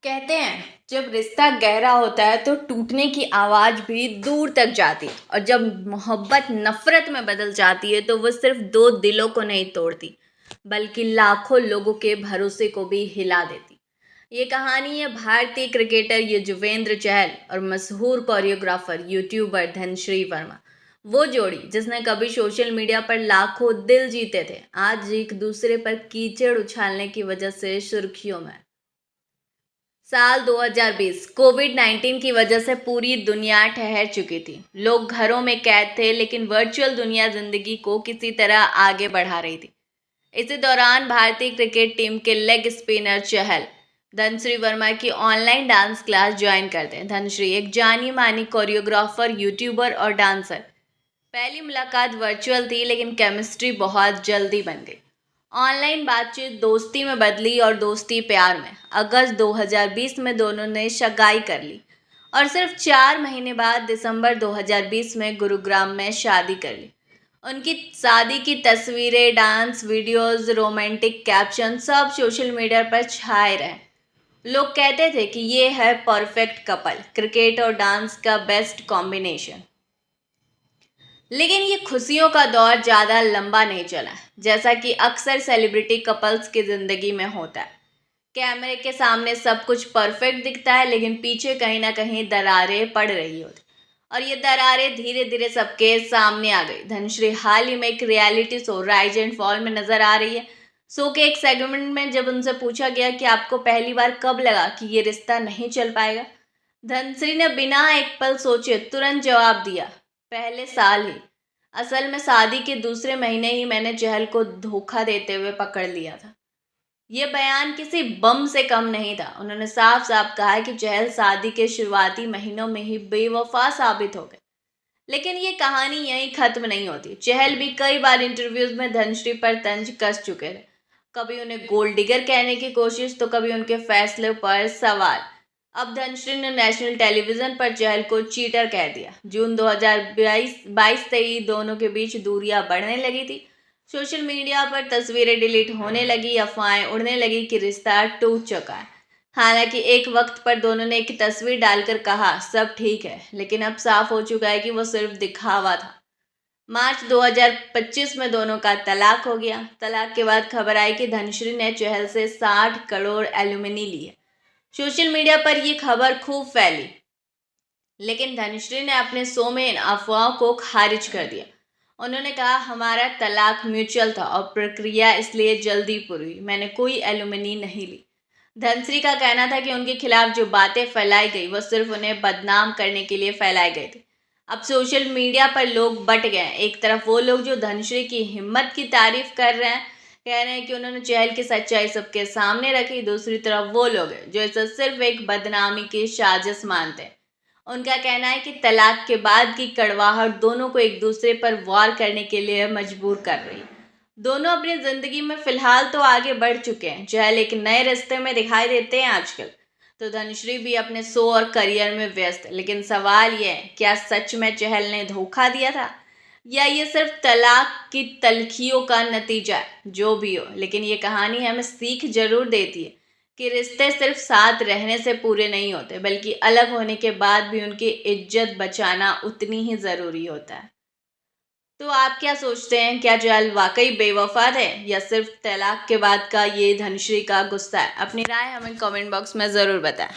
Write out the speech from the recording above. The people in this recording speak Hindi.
कहते हैं जब रिश्ता गहरा होता है तो टूटने की आवाज भी दूर तक जाती है और जब मोहब्बत नफरत में बदल जाती है तो वो सिर्फ दो दिलों को नहीं तोड़ती बल्कि लाखों लोगों के भरोसे को भी हिला देती। ये कहानी है भारतीय क्रिकेटर युजवेंद्र चहल और मशहूर कोरियोग्राफर यूट्यूबर धनश्री वर्मा। वो जोड़ी जिसने कभी सोशल मीडिया पर लाखों दिल जीते थे आज एक दूसरे पर कीचड़ उछालने की वजह से सुर्खियों में। साल 2020 कोविड-19 की वजह से पूरी दुनिया ठहर चुकी थी। लोग घरों में कैद थे लेकिन वर्चुअल दुनिया जिंदगी को किसी तरह आगे बढ़ा रही थी। इसी दौरान भारतीय क्रिकेट टीम के लेग स्पिनर चहल धनश्री वर्मा की ऑनलाइन डांस क्लास ज्वाइन करते हैं। धनश्री एक जानी मानी कोरियोग्राफर, यूट्यूबर और डांसर। पहली मुलाकात वर्चुअल थी लेकिन केमिस्ट्री बहुत जल्दी बन गई। ऑनलाइन बातचीत दोस्ती में बदली और दोस्ती प्यार में। अगस्त 2020 में दोनों ने सगाई कर ली और सिर्फ 4 महीने बाद दिसंबर 2020 में गुरुग्राम में शादी कर ली। उनकी शादी की तस्वीरें, डांस वीडियोस, रोमांटिक कैप्शन सब सोशल मीडिया पर छाए रहे। लोग कहते थे कि ये है परफेक्ट कपल, क्रिकेट और डांस का बेस्ट कॉम्बिनेशन। लेकिन ये खुशियों का दौर ज़्यादा लंबा नहीं चला, जैसा कि अक्सर सेलिब्रिटी कपल्स की ज़िंदगी में होता है। कैमरे के सामने सब कुछ परफेक्ट दिखता है लेकिन पीछे कहीं ना कहीं दरारें पड़ रही होती और ये दरारें धीरे धीरे सबके सामने आ गई। धनश्री हाल ही में एक reality show rise and fall में नजर आ रही है। शो के एक सेगमेंट में जब उनसे पूछा गया कि आपको पहली बार कब लगा कि ये रिश्ता नहीं चल पाएगा, धनश्री ने बिना एक पल सोचे तुरंत जवाब दिया, पहले साल ही। असल में शादी के दूसरे महीने ही मैंने चहल को धोखा देते हुए पकड़ लिया था। ये बयान किसी बम से कम नहीं था। उन्होंने साफ साफ कहा कि चहल शादी के शुरुआती महीनों में ही बेवफा साबित हो गए। लेकिन ये कहानी यहीं खत्म नहीं होती। चहल भी कई बार इंटरव्यूज में धनश्री पर तंज कस चुके थे। कभी उन्हें गोल्ड डिगर कहने की कोशिश तो कभी उनके फैसले पर सवाल। अब धनश्री ने नेशनल टेलीविजन पर चहल को चीटर कह दिया। जून 2022 से ही दोनों के बीच दूरियां बढ़ने लगी थी। सोशल मीडिया पर तस्वीरें डिलीट होने लगी, अफवाहें उड़ने लगी कि रिश्ता टूट चुका है। हालांकि एक वक्त पर दोनों ने एक तस्वीर डालकर कहा सब ठीक है, लेकिन अब साफ हो चुका है कि वो सिर्फ दिखावा था। मार्च 2025 में दोनों का तलाक हो गया। तलाक के बाद खबर आई कि धनश्री ने चहल से 60 करोड़ एलुमनी ली है। सोशल मीडिया पर यह खबर खूब फैली लेकिन धनश्री ने अपने शो में इन अफवाहों को खारिज कर दिया। उन्होंने कहा हमारा तलाक म्यूचुअल था और प्रक्रिया इसलिए जल्दी पूरी हुई, मैंने कोई एलुमनी नहीं ली। धनश्री का कहना था कि उनके खिलाफ जो बातें फैलाई गई वो सिर्फ उन्हें बदनाम करने के लिए फैलाई गई थी। अब सोशल मीडिया पर लोग बट गए हैं। एक तरफ वो लोग जो धनश्री की हिम्मत की तारीफ कर रहे हैं, कह रहे हैं कि उन्होंने चहल की सच्चाई सबके सामने रखी। दूसरी तरफ वो लोग हैं जो इसे सिर्फ एक बदनामी की साजिश मानते हैं। उनका कहना है कि तलाक के बाद की कड़वाहट दोनों को एक दूसरे पर वार करने के लिए मजबूर कर रही है। दोनों अपनी जिंदगी में फिलहाल तो आगे बढ़ चुके हैं। चहल एक नए रिश्ते में दिखाई देते हैं आजकल, तो धनश्री भी अपने शो और करियर में व्यस्त है। लेकिन सवाल यह है, क्या सच में चहल ने धोखा दिया था या ये सिर्फ तलाक की तलखियों का नतीजा है? जो भी हो, लेकिन ये कहानी हमें सीख जरूर देती है कि रिश्ते सिर्फ साथ रहने से पूरे नहीं होते, बल्कि अलग होने के बाद भी उनकी इज्जत बचाना उतनी ही ज़रूरी होता है। तो आप क्या सोचते हैं, क्या चहल वाकई बेवफा थे या सिर्फ तलाक के बाद का ये धनश्री का गुस्सा है? अपनी राय हमें कमेंट बॉक्स में ज़रूर बताएं।